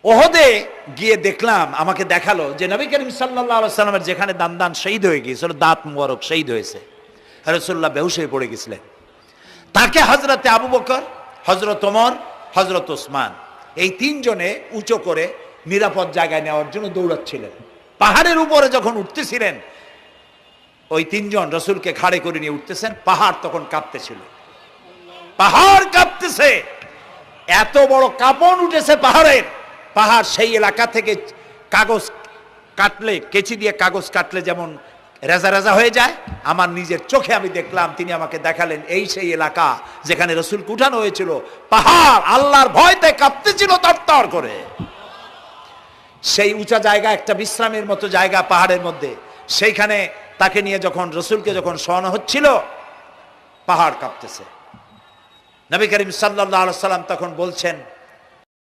ওহদে গিয়ে দেখলাম, আমাকে দেখালো যে নবী করিম সাল্লাল্লাহু আলাইহি সাল্লামের যেখানে দান শহীদ হয়ে গিয়েছিল, দাঁত মুবারক শহীদ হয়েছে, রাসূলুল্লাহ বেহুশ হয়ে পড়ে গেছিলেন। তাকে হযরতে আবু বকর, হযরত ওমর, হযরত ওসমান এই তিনজনে উঁচু করে নিরাপদ জায়গায় নেওয়ার জন্য দৌড়াচ্ছিলেন। পাহাড়ের উপরে যখন উঠতেছিলেন, ওই তিনজন রসুলকে ঘাড়ে করে নিয়ে উঠতেছেন, পাহাড় তখন কাঁপতেছিল, পাহাড় কাঁপতেছে, এত বড় কাঁপন উঠেছে পাহাড়ের। পাহাড় সেই এলাকা থেকে কাগজ কাটলে, কেচি দিয়ে কাগজ কাটলে যেমন রেজা রেজা হয়ে যায়, আমার নিজের চোখে আমি দেখলাম, তিনি আমাকে দেখালেন এই সেই এলাকা যেখানে রসুলকে উঠানো হয়েছিল। পাহাড় আল্লাহর ভয়তে কাঁপতেছিল তরতর করে। সেই উঁচা জায়গা, একটা বিশ্রামের মতো জায়গা পাহাড়ের মধ্যে, সেইখানে তাকে নিয়ে যখন রসুলকে যখন শোয়ানো হচ্ছিল, পাহাড় কাঁপতেছে। নবী করিম সাল্লাল্লাহু আলাইহি সাল্লাম তখন বলছেন,